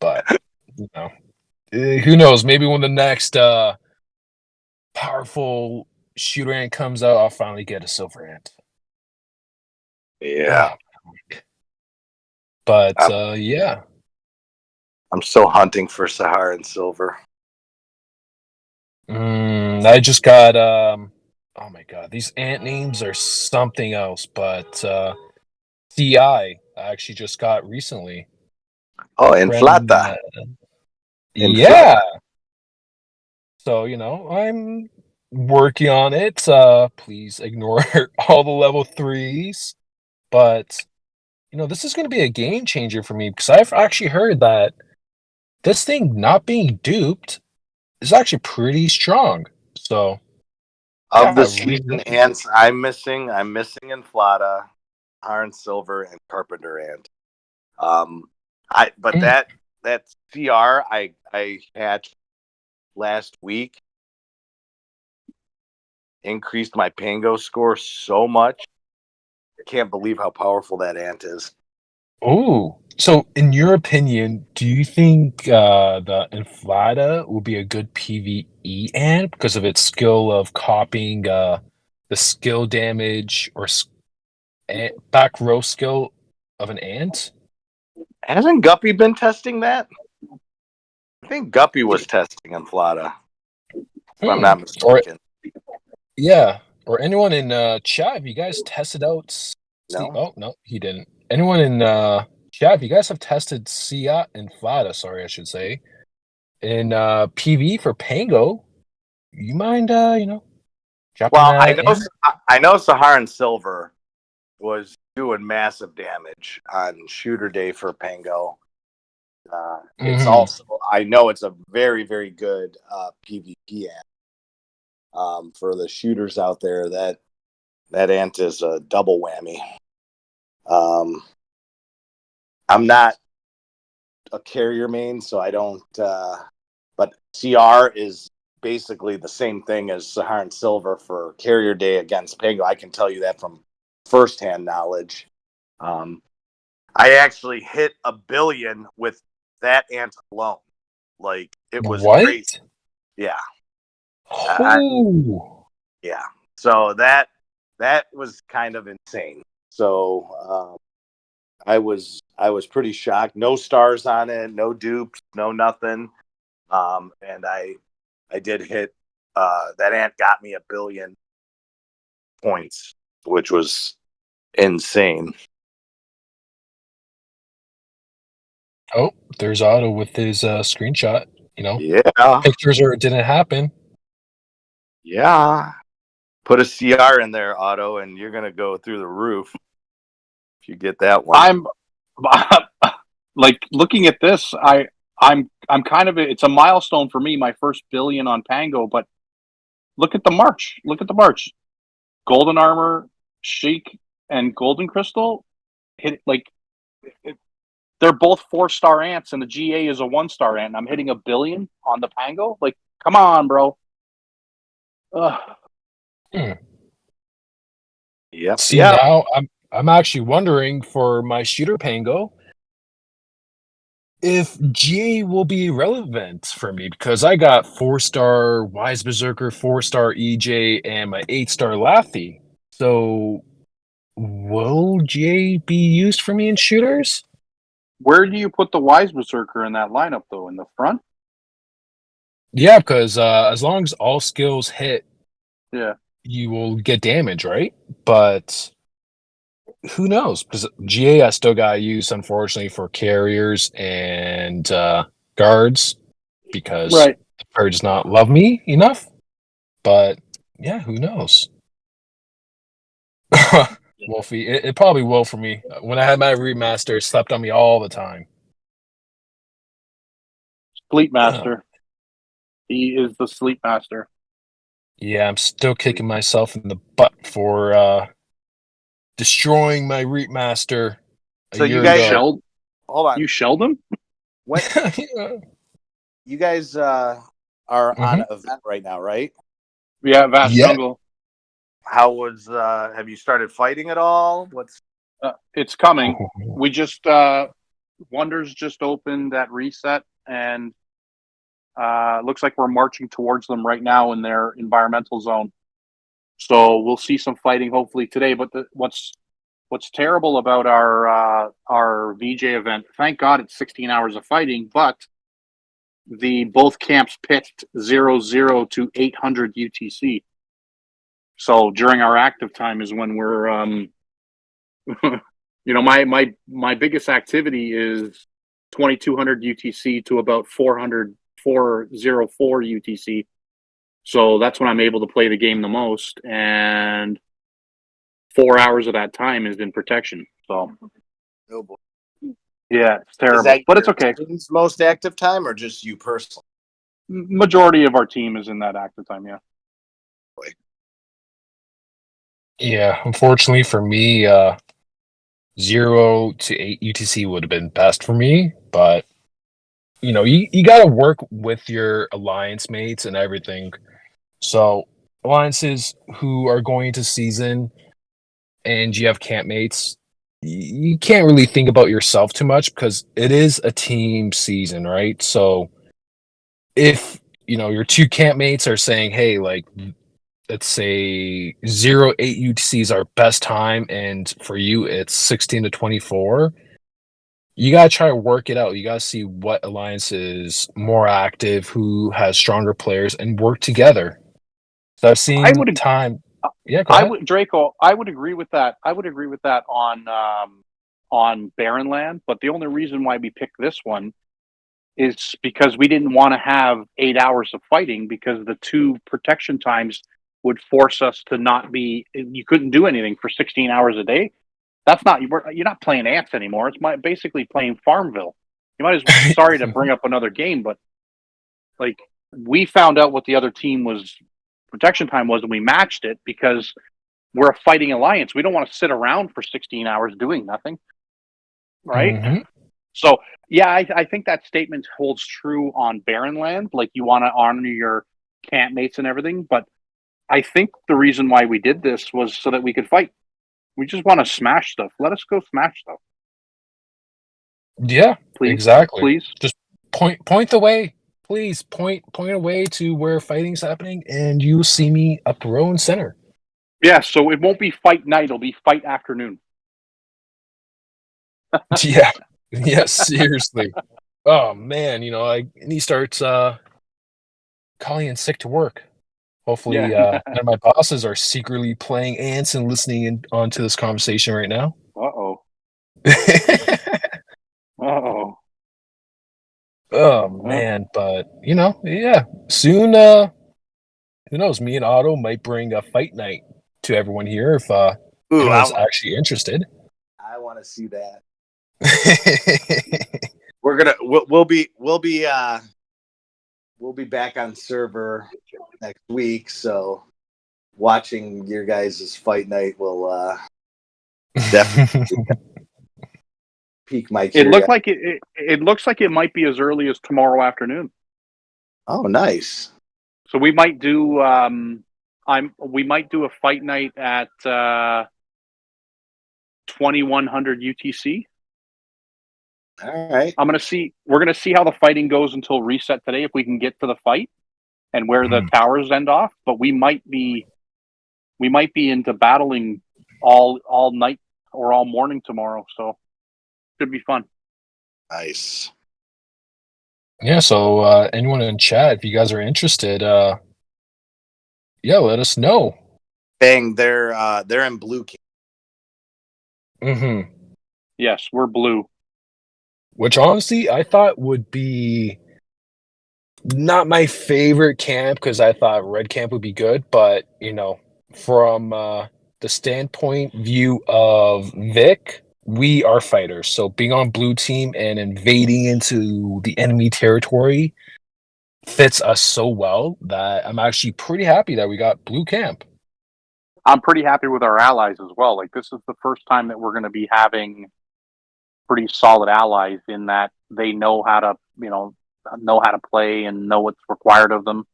But who knows? Maybe when the next powerful shooter ant comes out, I'll finally get a silver ant. Yeah. But yeah. I'm still hunting for Saharan silver. I just got oh my god, these ant names are something else, but CI I actually just got recently. Oh, Inflata. Yeah. So, I'm working on it. Please ignore all the level 3s. But, this is going to be a game changer for me because I've actually heard that this thing not being duped is actually pretty strong. So, Of the yeah, season ants I'm missing Inflata, Saharan silver, and Carpenter ant. That CR I hatched last week increased my Pango score so much. I can't believe how powerful that ant is. Oh, so in your opinion, do you think the Inflata will be a good PvE ant because of its skill of copying the skill damage or back row skill of an ant? Hasn't Guppy been testing that? I think Guppy was testing Inflata, if I'm not mistaken. Yeah, or anyone in chat, have you guys tested out? No. Oh no, he didn't. Anyone in chat, if you guys have tested Sia and Flata, sorry, I should say, in PV for Pango, you mind dropping Well, that in? I know Saharan silver was doing massive damage on shooter day for Pango. It's also, I know it's a very, very good PvP ant. For the shooters out there, that ant is a double whammy. I'm not a carrier main, so I don't. But CR is basically the same thing as Saharan silver for carrier day against Pango. I can tell you that from firsthand knowledge. I actually hit 1 billion with that ant alone. Like, it was crazy. Yeah. Yeah. So that was kind of insane. So I was pretty shocked. No stars on it, no dupes, no nothing. And I did hit that ant got me 1 billion points, which was insane. Oh, there's Otto with his screenshot. Yeah. Pictures or it didn't happen. Yeah. Put a CR in there, Otto, and you're gonna go through the roof if you get that one. I'm like looking at this. I'm kind of it's a milestone for me. My first billion on Pango, but look at the march. Look at the march. Golden armor, Sheik, and Golden Crystal hit they're both 4-star ants, and the GA is a 1-star ant. I'm hitting 1 billion on the Pango. Like, come on, bro. Yep. See, now I'm actually wondering for my shooter Pango if GA will be relevant for me because I got 4-star Wise Berserker, 4-star EJ, and my 8-star Lathy. So will GA be used for me in shooters? Where do you put the Wise Berserker in that lineup, though? In the front? Yeah, because as long as all skills hit, yeah, you will get damage, right? But who knows? Because GA I still got used, unfortunately, for carriers and guards because the player does not love me enough. But yeah, who knows? Wolfie, it probably will for me. When I had my remaster, it slept on me all the time. Sleep Master. He is the Sleep Master. Yeah, I'm still kicking myself in the butt for destroying my remaster. So you guys shelled? Hold on. You shelled him? What? You guys are on an event right now, right? Yeah, Vast Jungle. How was? Have you started fighting at all? What's? It's coming. We just Wonders just opened at Reset, and looks like we're marching towards them right now in their environmental zone. So we'll see some fighting hopefully today. But what's terrible about our VJ event? Thank God it's 16 hours of fighting, but the both camps pitched 0-0 to 800 UTC. So during our active time is when we're my biggest activity is 2200 UTC to about 404 UTC. So that's when I'm able to play the game the most, and 4 hours of that time is in protection. So Oh boy. yeah, it's terrible, Is that but it's your okay. team's most active time, or just you personally? Majority of our team is in that active time. Yeah. Yeah, unfortunately for me, 0 to 8 UTC would have been best for me, but you got to work with your alliance mates and everything. So alliances who are going to season and you have campmates, you can't really think about yourself too much because it is a team season, right? So if your two campmates are saying, hey, like, let's say 0-8 UTC is our best time, and for you it's 16 to 24, you gotta try to work it out. You gotta see what alliance is more active, who has stronger players, and work together. So I've I seen would time. Yeah, go I ahead. would Draco. I would agree with that. I would agree with that on Barren Land. But the only reason why we picked this one is because we didn't want to have 8 hours of fighting, because the two protection times would force us to not be. You couldn't do anything for 16 hours a day. That's not you're not playing ants anymore. It's basically playing Farmville. You might as well. Sorry to bring up another game, but like, we found out what the other team was protection time was, and we matched it because we're a fighting alliance. We don't want to sit around for 16 hours doing nothing, right? Mhm. So yeah, I think that statement holds true on Barren Land. Like, you want to honor your campmates and everything, but I think the reason why we did this was so that we could fight. We just want to smash stuff. Let us go smash stuff, Yeah, please, exactly. please. Just point the way. Please point away to where fighting's happening, and you'll see me up row and center. Yeah, so it won't be fight night; it'll be fight afternoon. Yeah. Yeah, seriously. Oh man, and he starts calling in sick to work. Hopefully, Yeah. none of my bosses are secretly playing ants and listening onto this conversation right now. Uh-oh. Uh-oh. Oh man, but yeah. Soon, who knows? Me and Otto might bring a fight night to everyone here if Ooh, anyone's actually interested. I want to see that. We'll be back on server next week, so watching your guys' fight night will definitely pique my It curiosity. looked like it looks like it might be as early as tomorrow afternoon. Oh, nice. So we might do we might do a fight night at 2100 UTC. All right. We're gonna see how the fighting goes until reset today, if we can get to the fight and where the towers end off. But we might be into battling all night or all morning tomorrow. So should be fun. Nice. Yeah, so anyone in chat, if you guys are interested, yeah, let us know. Bang, they're in blue camp. Mm-hmm. Yes, we're blue. Which honestly, I thought would be not my favorite camp, because I thought red camp would be good, but from the standpoint view of Vic, we are fighters. So being on blue team and invading into the enemy territory fits us so well that I'm actually pretty happy that we got blue camp. I'm pretty happy with our allies as well. Like, this is the first time that we're going to be having pretty solid allies, in that they know how to play and know what's required of them.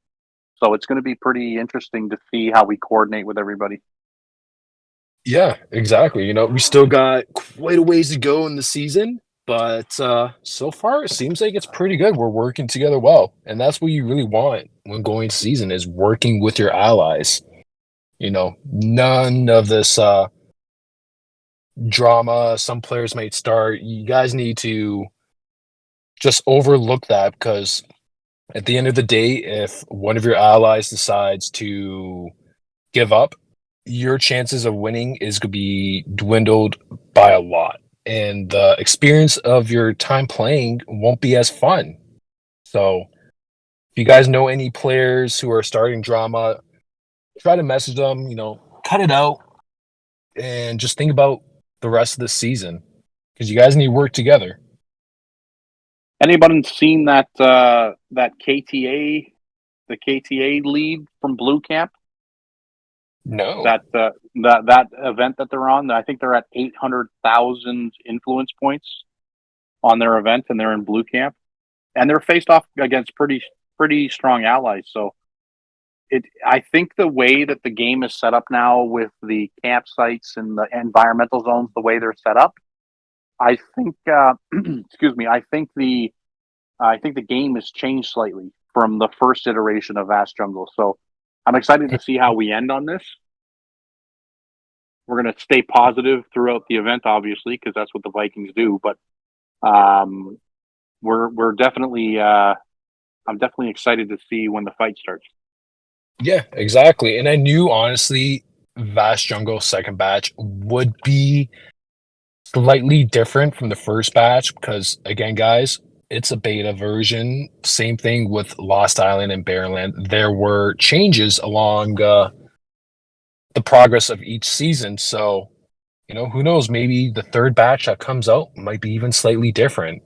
So it's going to be pretty interesting to see how we coordinate with everybody. Yeah, exactly. We still got quite a ways to go in the season, But so far, it seems like it's pretty good. We're working together well, and that's what you really want when going to season is working with your allies. None of this drama. Some players might start. You guys need to just overlook that because at the end of the day, if one of your allies decides to give up, your chances of winning is going to be dwindled by a lot. And the experience of your time playing won't be as fun. So, if you guys know any players who are starting drama, try to message them, cut it out, and just think about the rest of the season because you guys need to work together. Anybody seen that KTA, the KTA lead from Blue Camp? No. That event that they're on. I think they're at 800,000 influence points on their event, and they're in Blue Camp, and they're faced off against pretty strong allies. So I think the way that the game is set up now with the campsites and the environmental zones, the way they're set up, I think excuse me, I think the game has changed slightly from the first iteration of Vast Jungle. So I'm excited to see how we end on this. We're going to stay positive throughout the event, obviously, because that's what the Vikings do. But we're definitely I'm definitely excited to see when the fight starts. Yeah, exactly. And I knew, honestly, Vast Jungle second batch would be slightly different from the first batch because, again, guys, it's a beta version. Same thing with Lost Island and Barrenland. There were changes along the progress of each season. So, who knows? Maybe the third batch that comes out might be even slightly different.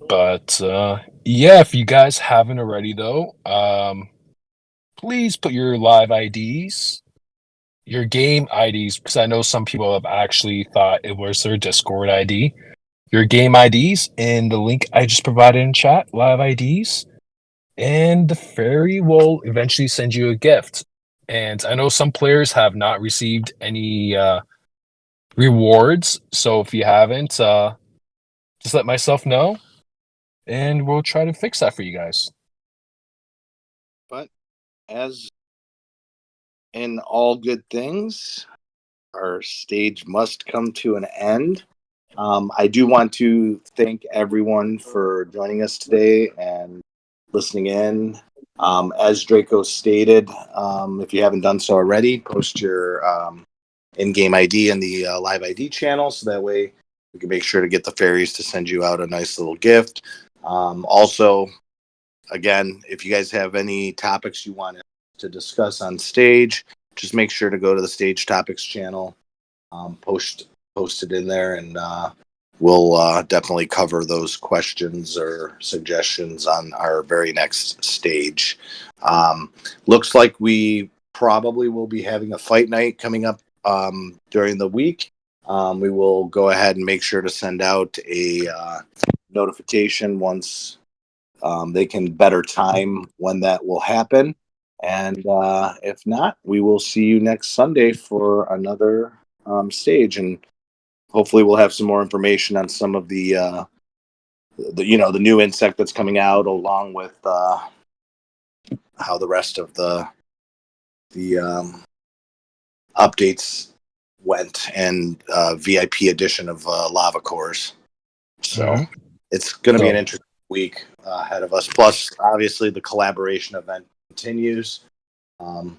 But yeah, if you guys haven't already, though, please put your live IDs, your game IDs, because I know some people have actually thought it was their Discord ID. Your game IDs in the link I just provided in chat, live IDs, and the fairy will eventually send you a gift. And I know some players have not received any rewards, so if you haven't, just let myself know, and we'll try to fix that for you guys. But as in all good things, our stage must come to an end. I do want to thank everyone for joining us today and listening in. As Draco stated, if you haven't done so already, post your in-game ID in the live ID channel, so that way we can make sure to get the fairies to send you out a nice little gift. Also, again, if you guys have any topics you want to discuss on stage, just make sure to go to the Stage Topics channel, post it in there, and we'll definitely cover those questions or suggestions on our very next stage. Looks like we probably will be having a fight night coming up during the week. We will go ahead and make sure to send out a notification once they can better time when that will happen. And if not, we will see you next Sunday for another stage, and hopefully we'll have some more information on some of the new insect that's coming out, along with how the rest of the updates went, and VIP edition of Lava Cores. So it's going to be an interesting week ahead of us. Plus, obviously, the collaboration event continues. And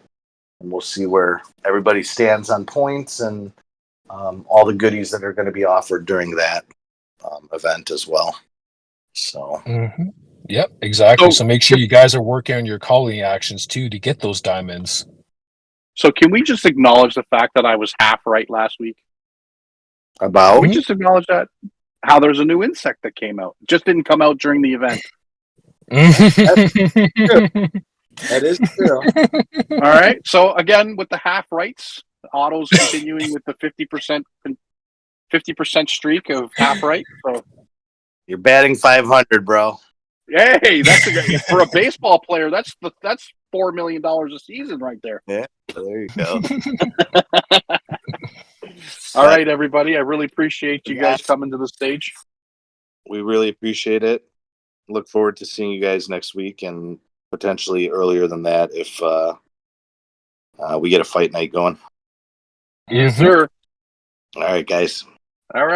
we'll see where everybody stands on points and all the goodies that are going to be offered during that event as well. So, Yep, exactly. So make sure you guys are working on your calling actions too to get those diamonds. So can we just acknowledge the fact that I was half right last week? About? Can we just acknowledge that? How there's a new insect that came out. Just didn't come out during the event. That is true. All right. So again, with the half rights, Otto's continuing with the 50% streak of half right. So you're batting 500, bro. Hey, that's for a baseball player. That's $4 million a season right there. Yeah, there you go. All right, everybody. I really appreciate you guys Yes. coming to the stage. We really appreciate it. Look forward to seeing you guys next week and potentially earlier than that if we get a fight night going. Yes, sir. All right, guys. All right.